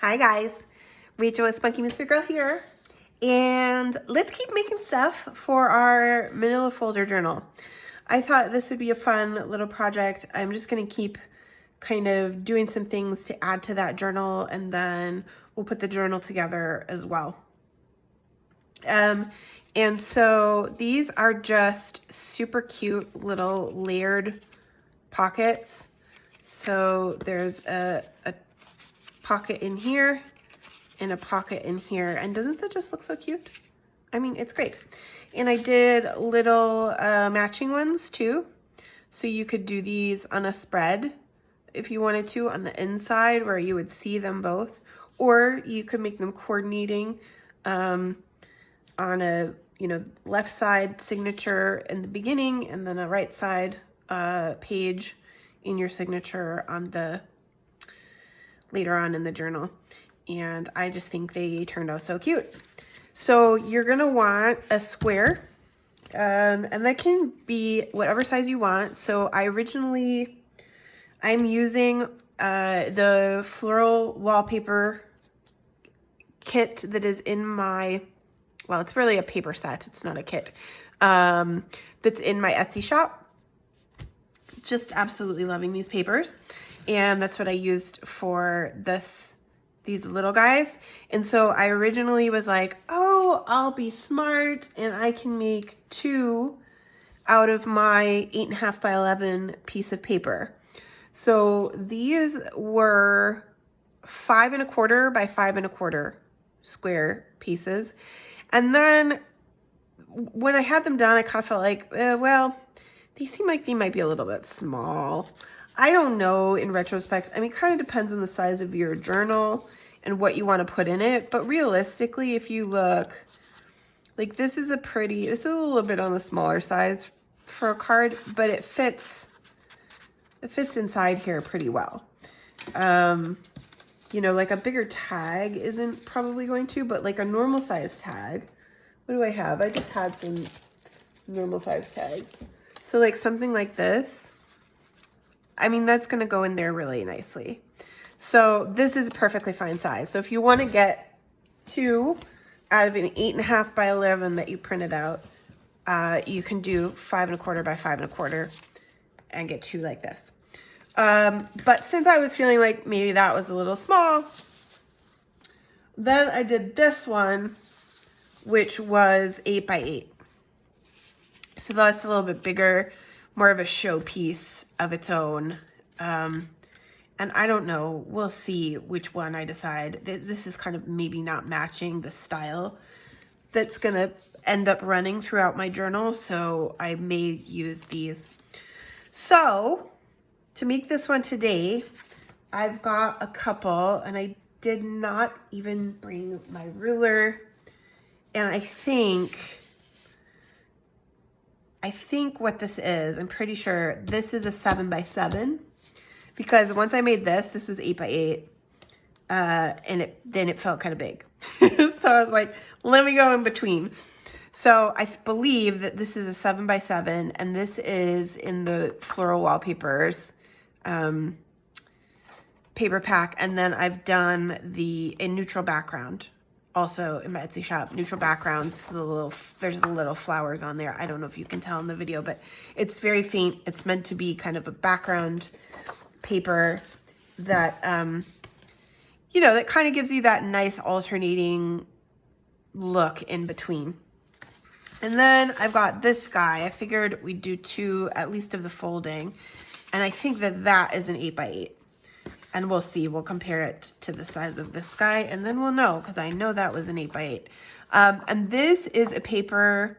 Hi guys, Rachel with Spunky Misfit Girl here, and let's keep making stuff for our manila folder journal. I thought this would be a fun little project. I'm just going to keep kind of doing some things to add to that journal, and then we'll put the journal together as well. And so these are just super cute little layered pockets. So there's a pocket in here and a pocket in here. And doesn't that just look so cute? I mean, it's great. And I did little matching ones too. So you could do these on a spread if you wanted to on the inside where you would see them both. Or you could make them coordinating on a left side signature in the beginning and then a right side page in your signature on the later on in the journal. And I just think they turned out so cute. So you're gonna want a square, and that can be whatever size you want. So I'm using the floral wallpaper kit that is in my, well, it's really a paper set, it's not a kit, that's in my Etsy shop. Just absolutely loving these papers. And that's what I used for these little guys. And so I originally was like, oh, I'll be smart and I can make 2 out of my 8.5 by 11 piece of paper. So these were 5 1/4 by 5 1/4 square pieces. And then when I had them done, I kind of felt like, well, these seem like they might be a little bit small. I don't know in retrospect. I mean, it kind of depends on the size of your journal and what you want to put in it. But realistically, if you look, like this is a little bit on the smaller size for a card, but it fits inside here pretty well. Like a bigger tag isn't probably going to, but like a normal size tag. What do I have? I just had some normal size tags. So like something like this, I mean, that's going to go in there really nicely. So this is a perfectly fine size. So if you want to get 2 out of an 8.5 by 11 that you printed out, you can do 5 1/4 by 5 1/4 and get 2 like this. But since I was feeling like maybe that was a little small, then I did this one, which was 8 by 8. So that's a little bit bigger, more of a showpiece of its own. And I don't know, we'll see which one I decide. This is kind of maybe not matching the style that's gonna end up running throughout my journal. So I may use these. So to make this one today, I've got a couple, and I did not even bring my ruler. And I think what this is, I'm pretty sure this is a 7 by 7, because once I made this was 8 by 8, and then it felt kind of big. So I was like, let me go in between. So I believe that this is a 7 by 7, and this is in the floral wallpapers paper pack, and then I've done in neutral background. Also in my Etsy shop, neutral backgrounds, there's the little flowers on there. I don't know if you can tell in the video, but it's very faint. It's meant to be kind of a background paper that, that kind of gives you that nice alternating look in between. And then I've got this guy. I figured we'd do 2 at least of the folding. And I think that is an 8 by 8. And we'll see, we'll compare it to the size of this guy, and then we'll know, because I know that was an 8 by 8. And this is a paper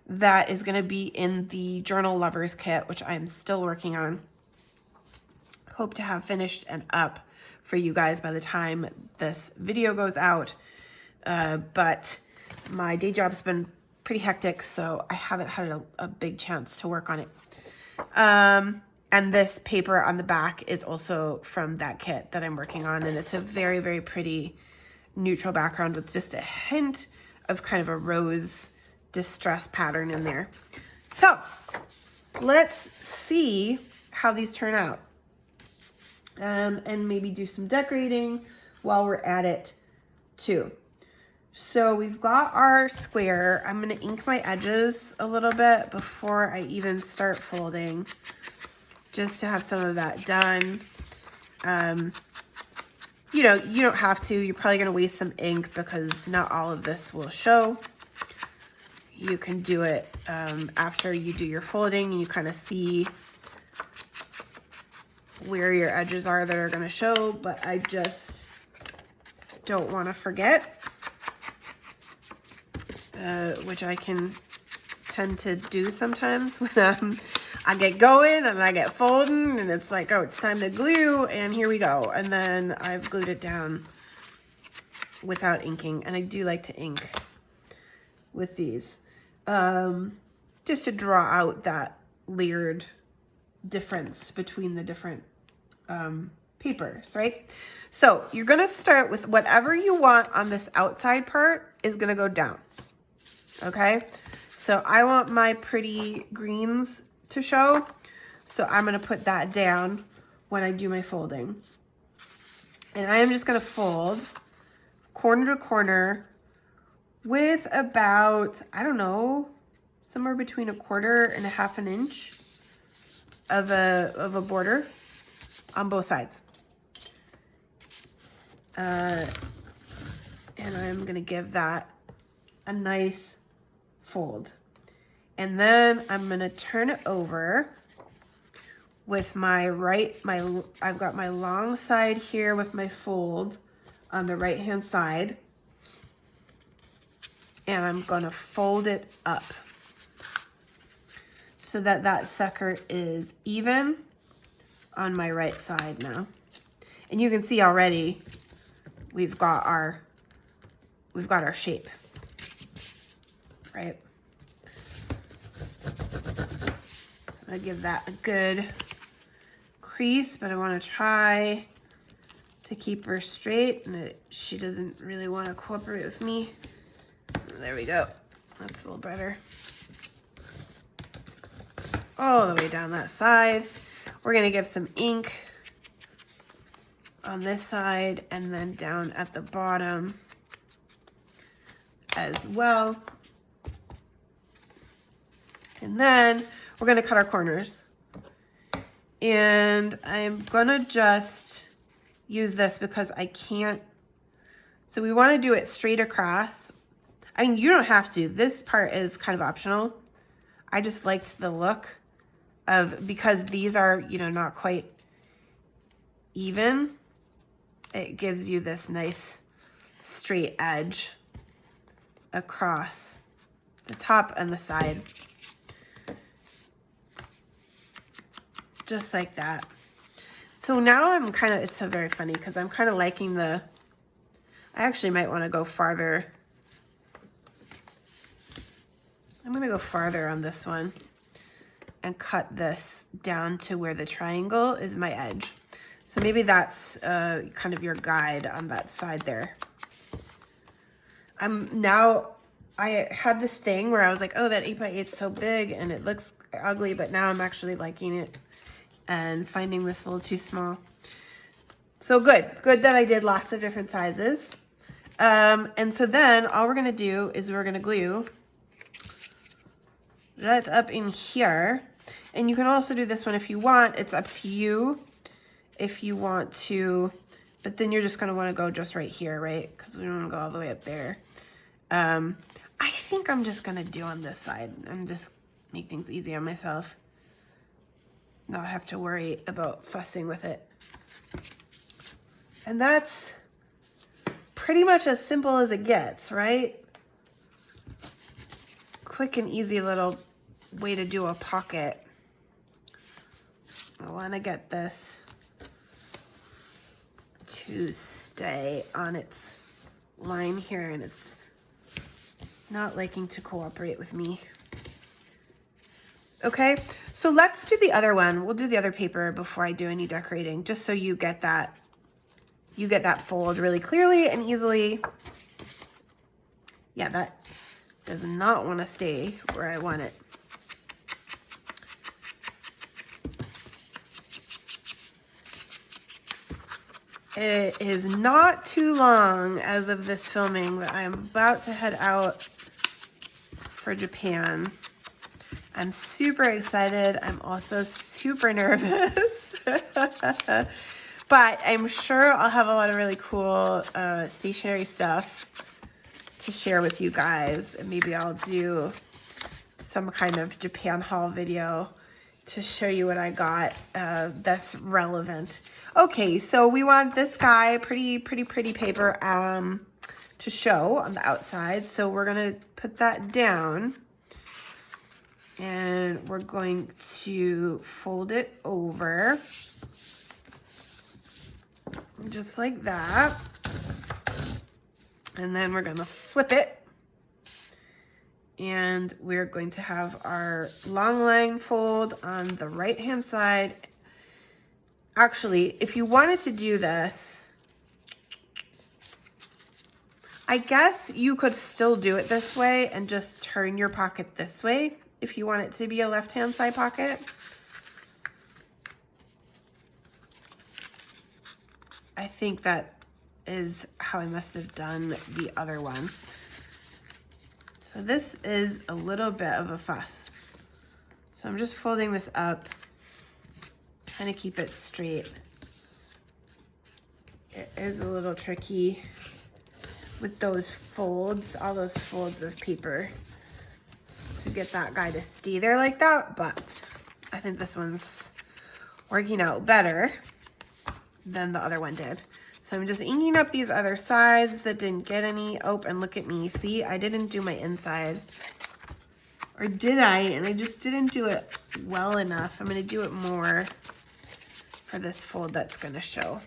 that is going to be in the Journal Lovers kit, which I'm still working on. Hope to have finished and up for you guys by the time this video goes out. But my day job's been pretty hectic, so I haven't had a big chance to work on it. And this paper on the back is also from that kit that I'm working on. And it's a very, very pretty neutral background with just a hint of kind of a rose distress pattern in there. So let's see how these turn out. And maybe do some decorating while we're at it too. So we've got our square. I'm gonna ink my edges a little bit before I even start folding, just to have some of that done. You know, you don't have to. You're probably gonna waste some ink because not all of this will show. You can do it after you do your folding and you kind of see where your edges are that are gonna show, but I just don't wanna forget, which I can tend to do sometimes when I get going and I get folding and it's like, oh, it's time to glue, and here we go. And then I've glued it down without inking, and I do like to ink with these, just to draw out that layered difference between the different papers, right? So you're gonna start with whatever you want on this outside part is gonna go down, okay? So I want my pretty greens to show, so I'm gonna put that down when I do my folding. And I am just gonna fold corner to corner with about, I don't know, somewhere between 1/4 and 1/2 inch of a border on both sides. And I'm gonna give that a nice fold. And then I'm gonna turn it over with my I've got my long side here with my fold on the right hand side. And I'm gonna fold it up so that that sucker is even on my right side now. And you can see already we've got our shape, right? So I'm gonna give that a good crease, but I wanna try to keep her straight, and she doesn't really wanna cooperate with me. There we go, that's a little better. All the way down that side. We're gonna give some ink on this side and then down at the bottom as well. And then we're gonna cut our corners. And I'm gonna just use this because I can't, so we wanna do it straight across. I mean, you don't have to. This part is kind of optional. I just liked the look of, because these are, you know, not quite even. It gives you this nice straight edge across the top and the side. Just like that. So now I'm kind of, it's so very funny because I'm kind of liking the, I actually might want to go farther. I'm going to go farther on this one and cut this down to where the triangle is my edge. So maybe that's kind of your guide on that side there. I had this thing where I was like, oh, that 8x8 is so big and it looks ugly, but now I'm actually liking it and finding this a little too small. So good that I did lots of different sizes. And so then all we're gonna do is we're gonna glue that up in here. And you can also do this one if you want. It's up to you if you want to, but then you're just gonna wanna go just right here, right? Because we don't wanna go all the way up there. I think I'm just gonna do on this side and just make things easy on myself. Not have to worry about fussing with it. And that's pretty much as simple as it gets, right? Quick and easy little way to do a pocket. I want to get this to stay on its line here, and it's not liking to cooperate with me. Okay, so let's do the other one. We'll do the other paper before I do any decorating, just so you get that fold really clearly and easily. Yeah, that does not want to stay where I want it. It is not too long as of this filming that I'm about to head out for Japan. I'm super excited. I'm also super nervous. But I'm sure I'll have a lot of really cool stationery stuff to share with you guys. And maybe I'll do some kind of Japan haul video to show you what I got that's relevant. Okay, so we want this guy, pretty paper to show on the outside. So we're gonna put that down and we're going to fold it over just like that. And then we're gonna flip it. And we're going to have our long line fold on the right hand side. Actually, if you wanted to do this, I guess you could still do it this way and just turn your pocket this way if you want it to be a left hand side pocket. I think that is how I must have done the other one. So this is a little bit of a fuss. So I'm just folding this up, trying to keep it straight. It is a little tricky with those folds, all those folds of paper, to get that guy to stay there like that, but I think this one's working out better than the other one did. So I'm just inking up these other sides that didn't get any. Oh, and look at me. See, I didn't do my inside. Or did I? And I just didn't do it well enough. I'm going to do it more for this fold that's going to show.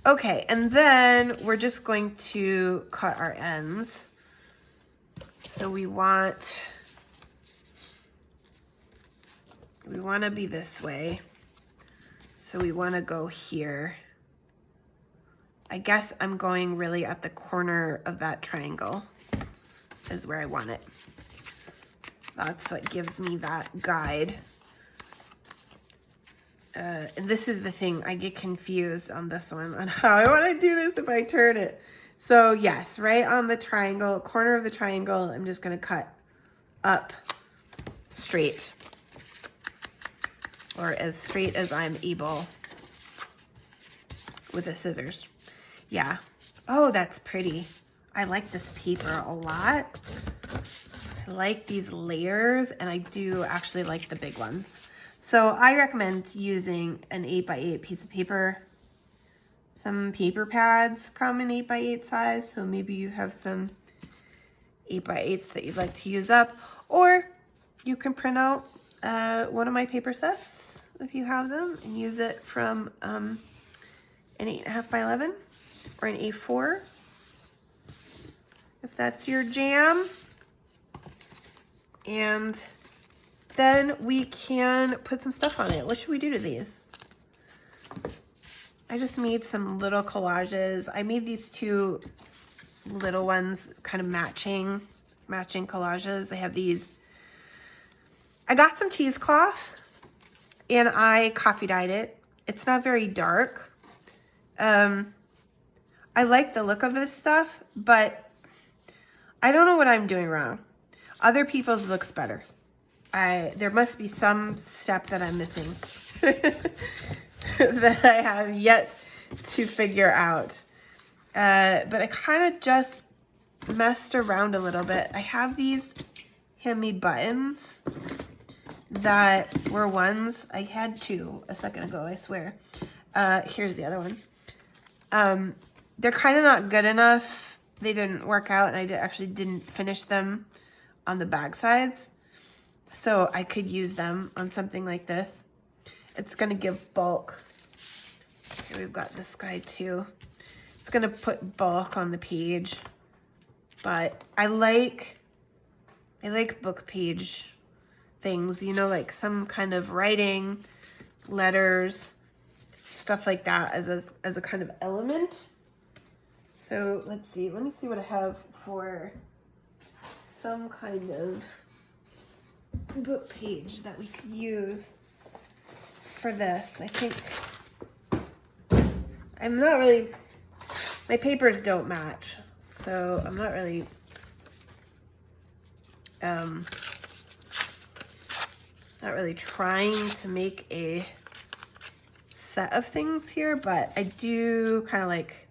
Okay, and then we're just going to cut our ends. So we want to be this way. So we want to go here. I guess I'm going really at the corner of that triangle is where I want it. That's what gives me that guide. And this is the thing, I get confused on this one on how I want to do this if I turn it. So yes, right on the triangle, corner of the triangle, I'm just going to cut up straight. Or as straight as I'm able with the scissors. Yeah. Oh, that's pretty. I like this paper a lot. I like these layers, and I do actually like the big ones. So I recommend using an 8x8 piece of paper. Some paper pads come in 8x8 size, so maybe you have some 8x8s that you'd like to use up, or you can print out one of my paper sets if you have them and use it from an 8.5 by 11 or an A4 if that's your jam. And then we can put some stuff on it. What should we do to these? I just made some little collages. I made these two little ones kind of matching collages. I have these. I got some cheesecloth and I coffee dyed it. It's not very dark. I like the look of this stuff, but I don't know what I'm doing wrong. Other people's looks better. There must be some step that I'm missing that I have yet to figure out. But I kind of just messed around a little bit. I have these handmade buttons that were ones. I had two a second ago, I swear. Here's the other one. They're kind of not good enough. They didn't work out, and I actually didn't finish them on the back sides. So I could use them on something like this. It's going to give bulk. Okay, we've got this guy too. It's going to put bulk on the page. But I like book page things, you know, like some kind of writing, letters, stuff like that as a kind of element. So let's see. Let me see what I have for some kind of book page that we could use for this. I think I'm not really, my papers don't match, so I'm not really, trying to make a set of things here, but I do kind of like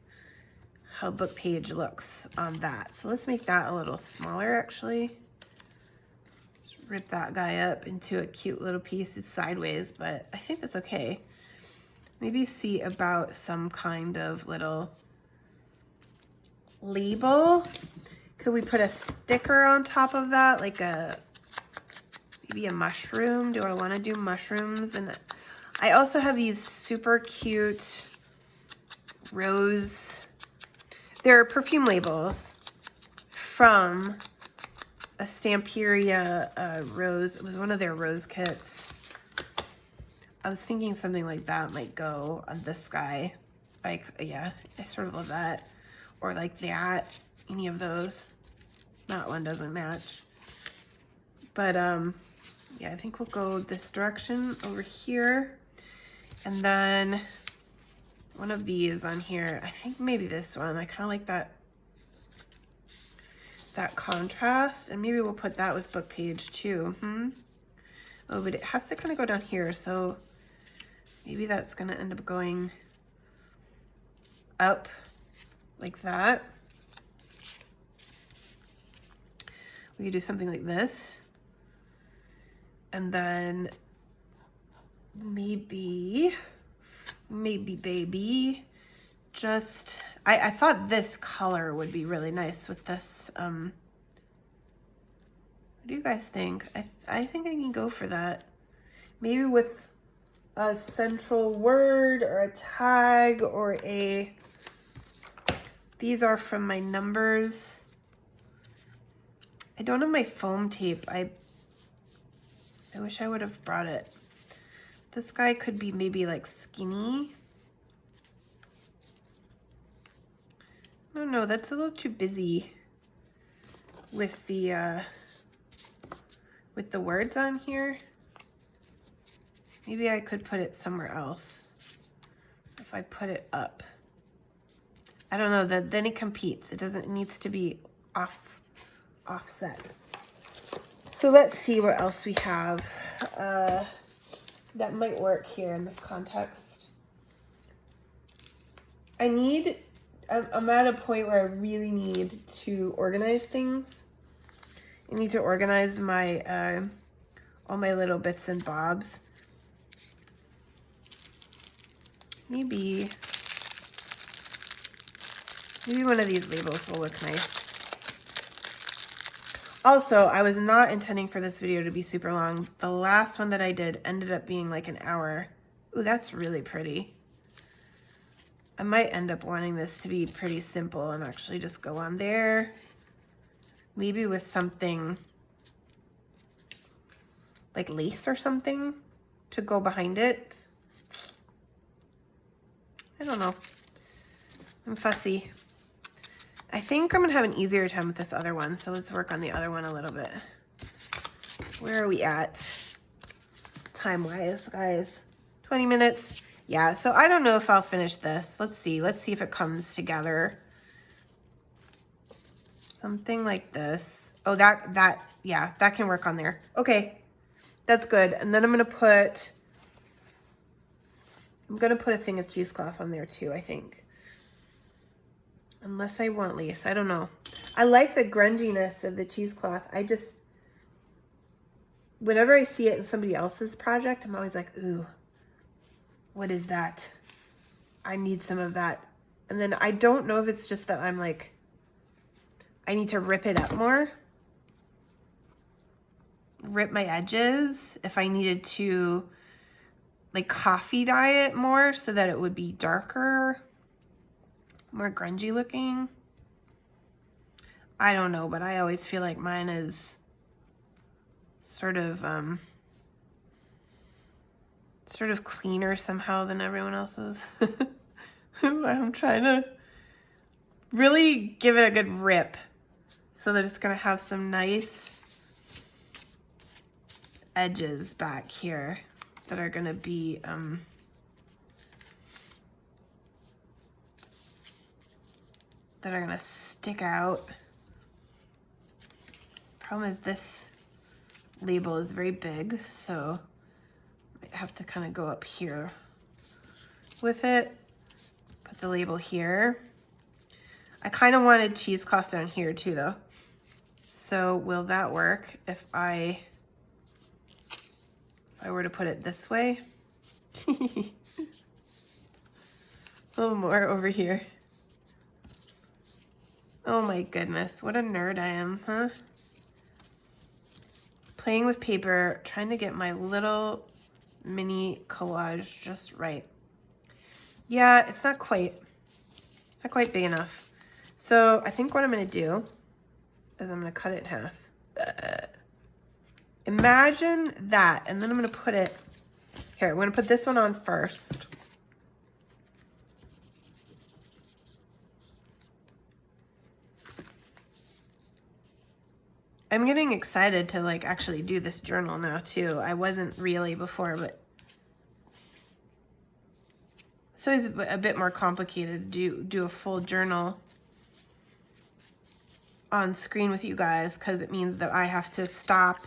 how book page looks on that. So let's make that a little smaller actually. Just rip that guy up into a cute little piece. It's sideways, but I think that's okay. Maybe see about some kind of little label. Could we put a sticker on top of that? Like maybe a mushroom? Do I want to do mushrooms? And I also have these super cute rose, they're perfume labels from a Stamperia rose. It was one of their rose kits. I was thinking something like that might go on this guy. Like, yeah, I sort of love that. Or like that, any of those. That one doesn't match. But yeah, I think we'll go this direction over here. And then one of these on here, I think maybe this one. I kind of like that contrast, and maybe we'll put that with book page too. Oh, but it has to kind of go down here, so maybe that's gonna end up going up like that. We could do something like this, and then maybe baby, just I thought this color would be really nice with this. What do you guys think? I think I can go for that. Maybe with a central word or a tag or a, these are from my numbers. I don't have my foam tape. I wish I would have brought it. This guy could be maybe like skinny. I don't know, that's a little too busy with the words on here. Maybe I could put it somewhere else if I put it up. I don't know, then it competes. It needs to be offset. So let's see what else we have that might work here in this context. I'm at a point where I really need to organize things. I need to organize my all my little bits and bobs. Maybe one of these labels will look nice. Also, I was not intending for this video to be super long. The last one that I did ended up being like an hour. Ooh, that's really pretty. I might end up wanting this to be pretty simple and actually just go on there. Maybe with something like lace or something to go behind it. I don't know. I'm fussy. I think I'm gonna have an easier time with this other one, so let's work on the other one a little bit. Where are we at time-wise, guys? 20 minutes. Yeah, so I don't know if I'll finish this. Let's see if it comes together. Something like this. Oh, yeah, that can work on there. Okay, that's good. And then I'm gonna put a thing of cheesecloth on there too, I think. Unless I want lace, I don't know. I like the grunginess of the cheesecloth. Whenever I see it in somebody else's project, I'm always like, ooh, what is that? I need some of that. And then I don't know if it's just that I'm like, I need to rip it up more. Rip my edges. If I needed to like coffee dye it more so that it would be darker, more grungy looking. I don't know, but I always feel like mine is sort of cleaner somehow than everyone else's. I'm trying to really give it a good rip so that it's gonna have some nice edges back here that are gonna be that are gonna stick out. Problem is this label is very big, so I have to kind of go up here with it. Put the label here. I kind of wanted cheesecloth down here too though. So will that work if I were to put it this way? A little more over here. Oh my goodness, what a nerd I am, huh? Playing with paper, trying to get my little mini collage just right. Yeah, it's not quite big enough. So I think what I'm gonna do is I'm gonna cut it in half. Imagine that, and then I'm gonna put it, here, I'm gonna put this one on first. I'm getting excited to like actually do this journal now too. I wasn't really before, but it's always a bit more complicated to do a full journal on screen with you guys because it means that I have to stop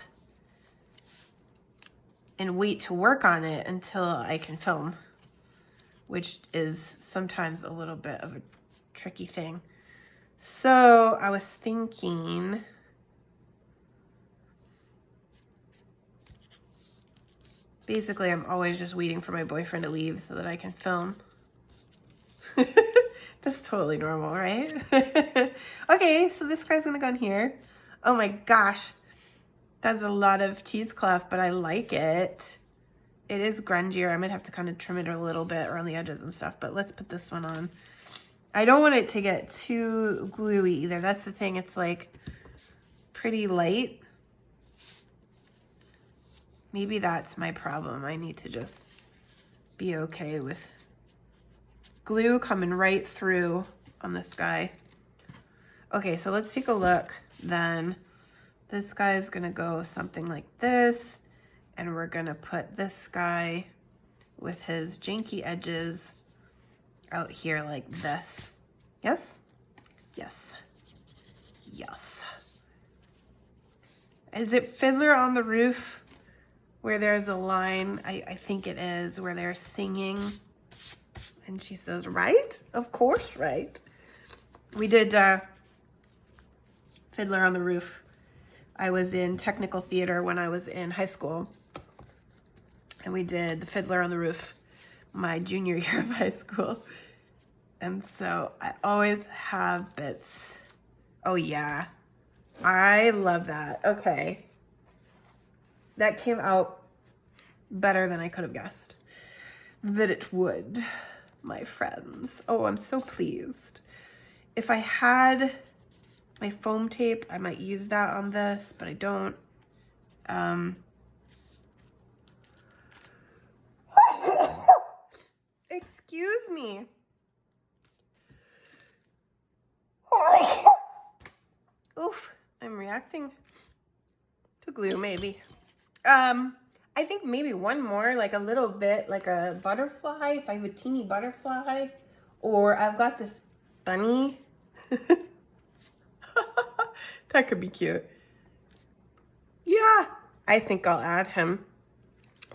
and wait to work on it until I can film, which is sometimes a little bit of a tricky thing. So I was thinking, basically, I'm always just waiting for my boyfriend to leave so that I can film. That's totally normal, right? Okay, so this guy's gonna go in here. Oh my gosh. That's a lot of cheesecloth, but I like it. It is grungier. I might have to kind of trim it a little bit around the edges and stuff, but let's put this one on. I don't want it to get too gluey either. That's the thing. It's like pretty light. Maybe that's my problem. I need to just be okay with glue coming right through on this guy. Okay, so let's take a look then. This guy is gonna go something like this, and we're gonna put this guy with his janky edges out here like this. Yes? Yes. Yes. Is it Fiddler on the Roof where there's a line, I think it is, where they're singing and she says, right? Of course, right. We did Fiddler on the Roof. I was in technical theater when I was in high school, and we did the Fiddler on the Roof my junior year of high school. And so I always have bits. Oh yeah, I love that. Okay. That came out better than I could have guessed that it would, my friends. Oh, I'm so pleased. If I had my foam tape, I might use that on this, but I don't. Excuse me. Oof, I'm reacting to glue maybe. I think maybe one more, like a little bit, like a butterfly, if I have a teeny butterfly, or I've got this bunny. That could be cute. Yeah, I think I'll add him.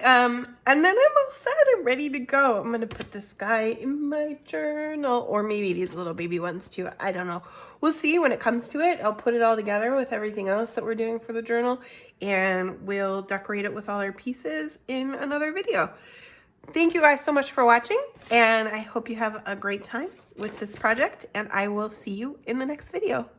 And then I'm all set. I'm ready to go. I'm going to put this guy in my journal, or maybe these little baby ones too. I don't know. We'll see when it comes to it. I'll put it all together with everything else that we're doing for the journal, and we'll decorate it with all our pieces in another video. Thank you guys so much for watching, and I hope you have a great time with this project, and I will see you in the next video.